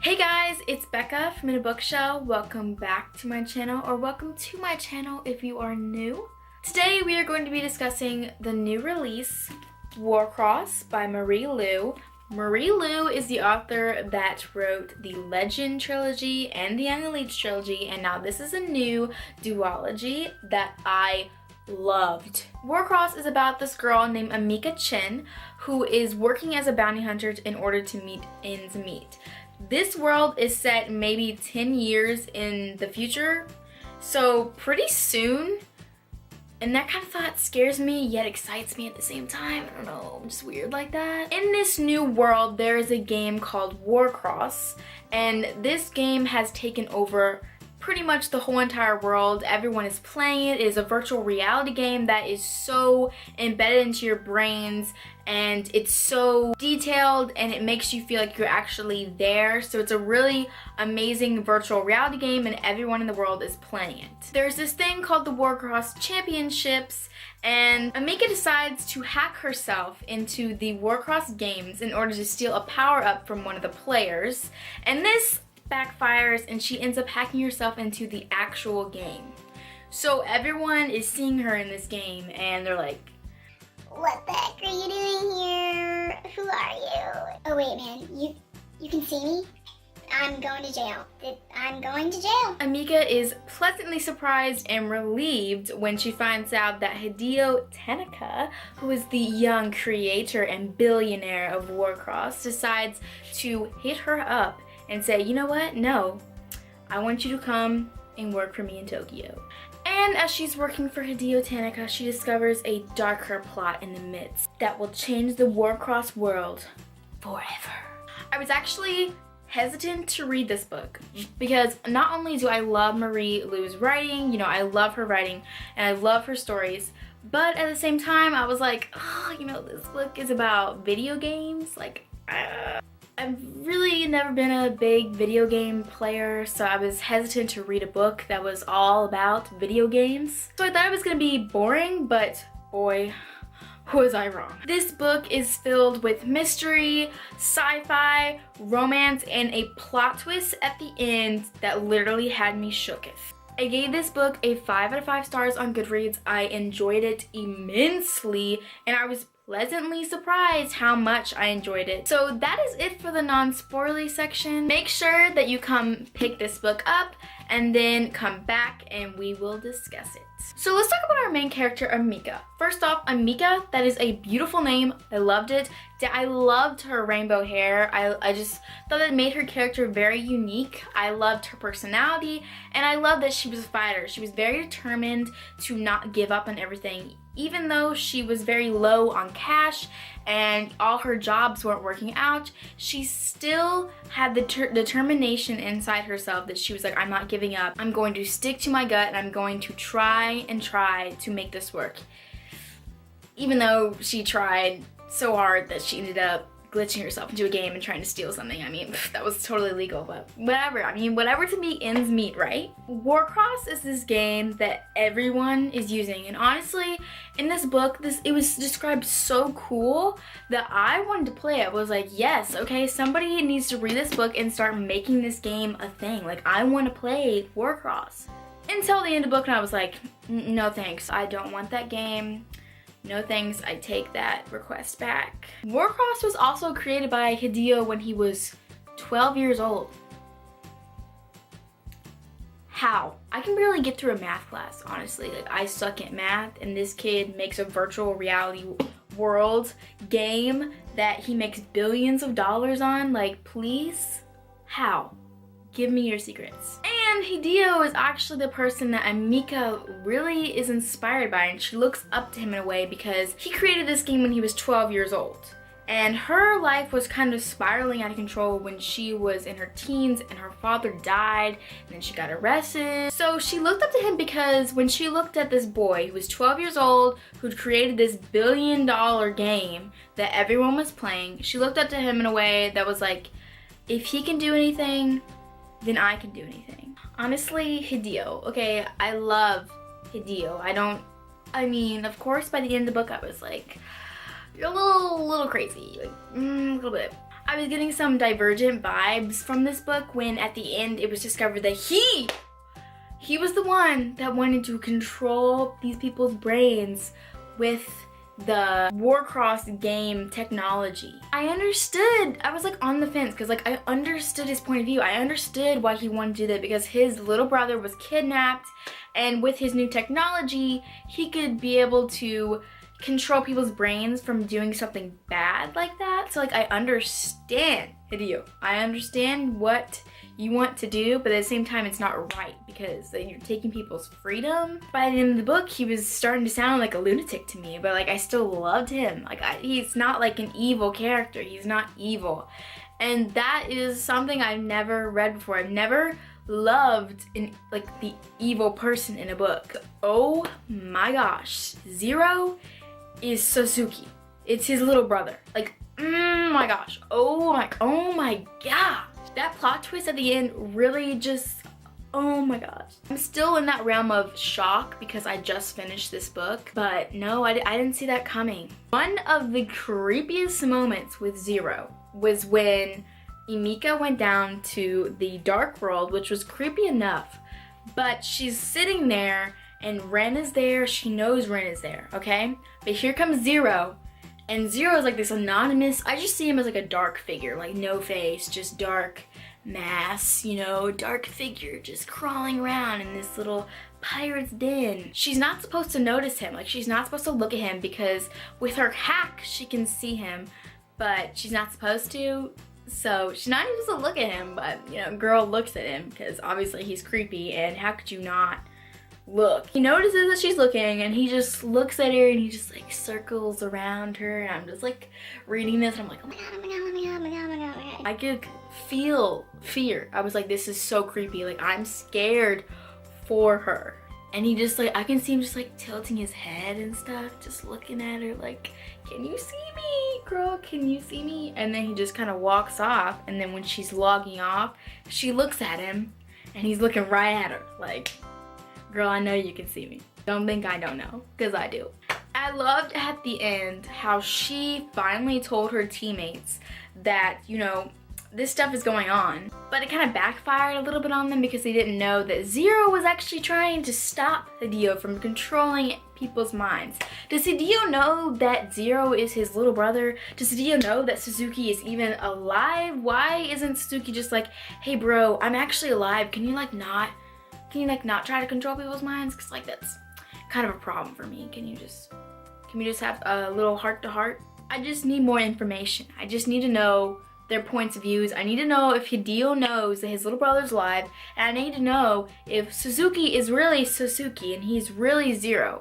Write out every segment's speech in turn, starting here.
Hey guys, it's Becca from inabookshell. Welcome back to my channel, or welcome to my channel if you are new. Today we are going to be discussing the new release, Warcross by Marie Lu. Marie Lu is the author that wrote the Legend trilogy and the Young Elite trilogy, and now this is a new duology that I loved. Warcross is about this girl named Amika Chen who is working as a bounty hunter in order to meet ends meet. This world is set maybe 10 years in the future, so pretty soon, and that kind of thought scares me yet excites me at the same time. I don't know, I'm just weird like that. In this new world, there is a game called Warcross, and this game has taken over pretty much the whole entire world. Everyone is playing it. It is a virtual reality game that is so embedded into your brains, and it's so detailed, and it makes you feel like you're actually there. So it's a really amazing virtual reality game, and everyone in the world is playing it. There's this thing called the Warcross Championships, and Amika decides to hack herself into the Warcross games in order to steal a power-up from one of the players, and this backfires and she ends up hacking herself into the actual game. So everyone is seeing her in this game and they're like, "What the heck are you doing here? Who are you? Oh wait, man, you can see me? I'm going to jail. I'm going to jail." Amika is pleasantly surprised and relieved when she finds out that Hideo Tanaka, who is the young creator and billionaire of Warcross, decides to hit her up and say, "You know what? No, I want you to come and work for me in Tokyo." And as she's working for Hideo Tanaka, she discovers a darker plot in the midst that will change the Warcross world forever. I was actually hesitant to read this book because not only do I love Marie Lu's writing, I love her writing and I love her stories, but at the same time I was like, this book is about video games. I've really never been a big video game player, so I was hesitant to read a book that was all about video games. So I thought it was gonna be boring, but boy, was I wrong. This book is filled with mystery, sci-fi, romance, and a plot twist at the end that literally had me shooketh. I gave this book a 5 out of 5 stars on Goodreads. I enjoyed it immensely, and I was pleasantly surprised how much I enjoyed it. So that is it for the non-spoilery section. Make sure that you come pick this book up and then come back and we will discuss it. So let's talk about our main character, Amika. First off, Amika, that is a beautiful name. I loved it. I loved her rainbow hair. I just thought it made her character very unique. I loved her personality, and I loved that she was a fighter. She was very determined to not give up on everything. Even though she was very low on cash and all her jobs weren't working out, she still had the determination inside herself that she was like, "I'm not giving up. I'm going to stick to my gut and I'm going to try and try to make this work." Even though she tried so hard that she ended up glitching herself into a game and trying to steal something. I mean, that was totally legal, but whatever. I mean, whatever to make ends meet, right? Warcross is this game that everyone is using, and honestly, in this book, it was described so cool that I wanted to play it. I was like, yes, okay, somebody needs to read this book and start making this game a thing. Like, I want to play Warcross. Until the end of the book, and I was like, no thanks, I don't want that game. No thanks, I take that request back. Warcross was also created by Hideo when he was 12 years old. How? I can barely get through a math class, honestly. Like, I suck at math, and this kid makes a virtual reality world game that he makes billions of dollars on. Like, please? How? Give me your secrets. And Hideo is actually the person that Amika really is inspired by, and she looks up to him in a way because he created this game when he was 12 years old. And her life was kind of spiraling out of control when she was in her teens and her father died and then she got arrested. So she looked up to him because when she looked at this boy who was 12 years old who'd created this billion-dollar game that everyone was playing, she looked up to him in a way that was like, if he can do anything, then I can do anything. Honestly, Hideo. Okay, I love Hideo. I mean, of course, by the end of the book, I was like, you're a little crazy, like, a little bit. I was getting some Divergent vibes from this book when at the end it was discovered that he was the one that wanted to control these people's brains with the Warcross game technology. I understood. I was like on the fence because like I understood his point of view. I understood why he wanted to do that because his little brother was kidnapped, and with his new technology, he could be able to control people's brains from doing something bad like that. So like I understand, Hideo. I understand what you want to do, but at the same time it's not right because you're taking people's freedom. By the end of the book, he was starting to sound like a lunatic to me, but like I still loved him. Like he's not like an evil character. He's not evil. And that is something I've never read before. I've never loved like the evil person in a book. Oh my gosh. Zero is Suzuki. It's his little brother. Like, my gosh. Oh my gosh. That plot twist at the end really just, oh my gosh. I'm still in that realm of shock because I just finished this book, but no, I didn't see that coming. One of the creepiest moments with Zero was when Emika went down to the dark world, which was creepy enough, but she's sitting there and Ren is there. She knows Ren is there, okay? But here comes Zero, and Zero is like this anonymous, I just see him as like a dark figure, like no face, just dark mass, you know, dark figure just crawling around in this little pirate's den. She's not supposed to notice him, like she's not supposed to look at him because with her hack she can see him, but she's not supposed to. So she's not even supposed to look at him, but you know, girl looks at him because obviously he's creepy and how could you not look? He notices that she's looking and he just looks at her and he just like circles around her, and I'm just like reading this and I'm like, oh my god, oh my god, oh my god, oh my god, oh my god, oh my god. I could feel fear. I was like, this is so creepy. Like I'm scared for her. And he just like, I can see him just like tilting his head and stuff, just looking at her like, can you see me, girl? Can you see me? And then he just kind of walks off, and then when she's logging off, she looks at him and he's looking right at her like, girl, I know you can see me. Don't think I don't know, because I do. I loved at the end how she finally told her teammates that, you know, this stuff is going on. But it kind of backfired a little bit on them because they didn't know that Zero was actually trying to stop Hideo from controlling people's minds. Does Hideo know that Zero is his little brother? Does Hideo know that Suzuki is even alive? Why isn't Suzuki just like, hey bro, I'm actually alive. Can you not try to control people's minds? Because like that's kind of a problem for me. Can we just have a little heart to heart? I just need more information. I just need to know their points of views. I need to know if Hideo knows that his little brother's alive, and I need to know if Suzuki is really Suzuki and he's really Zero.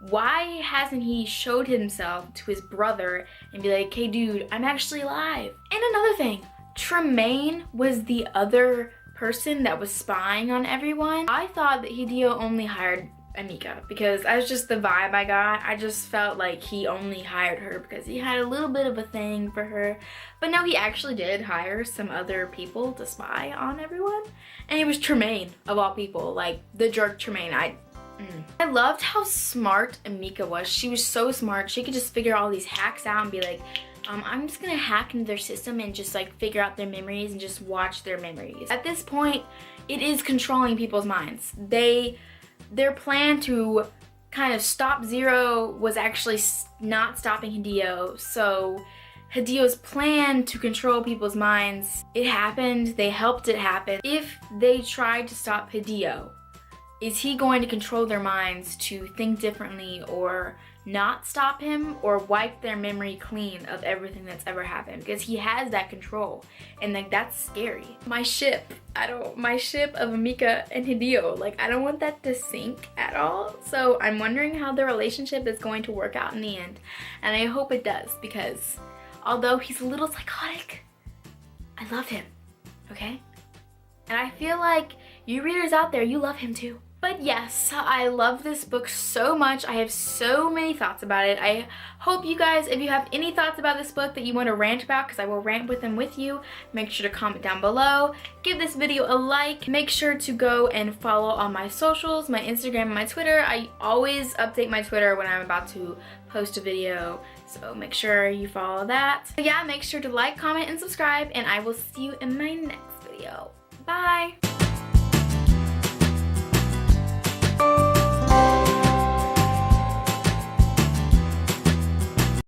Why hasn't he showed himself to his brother and be like, hey dude, I'm actually alive? And another thing, Tremaine was the other person that was spying on everyone. I thought that Hideo only hired Emika because that's just the vibe I got. I just felt like he only hired her because he had a little bit of a thing for her. But no, he actually did hire some other people to spy on everyone. And it was Tremaine, of all people. Like, the jerk Tremaine. I loved how smart Emika was. She was so smart. She could just figure all these hacks out and be like, I'm just gonna hack into their system and just like figure out their memories and just watch their memories. At this point, it is controlling people's minds. Their plan to kind of stop Zero was actually not stopping Hideo. So Hideo's plan to control people's minds, it happened. They helped it happen. If they tried to stop Hideo, is he going to control their minds to think differently or not stop him or wipe their memory clean of everything that's ever happened? Because he has that control, and like that's scary. My ship of Emika and Hideo, like I don't want that to sink at all. So I'm wondering how their relationship is going to work out in the end, and I hope it does, because although he's a little psychotic, I love him, okay? And I feel like you readers out there, you love him too. But yes, I love this book so much. I have so many thoughts about it. I hope you guys, if you have any thoughts about this book that you want to rant about, because I will rant with them with you, make sure to comment down below. Give this video a like. Make sure to go and follow on my socials, my Instagram and my Twitter. I always update my Twitter when I'm about to post a video. So make sure you follow that. So yeah, make sure to like, comment, and subscribe, and I will see you in my next video. Bye!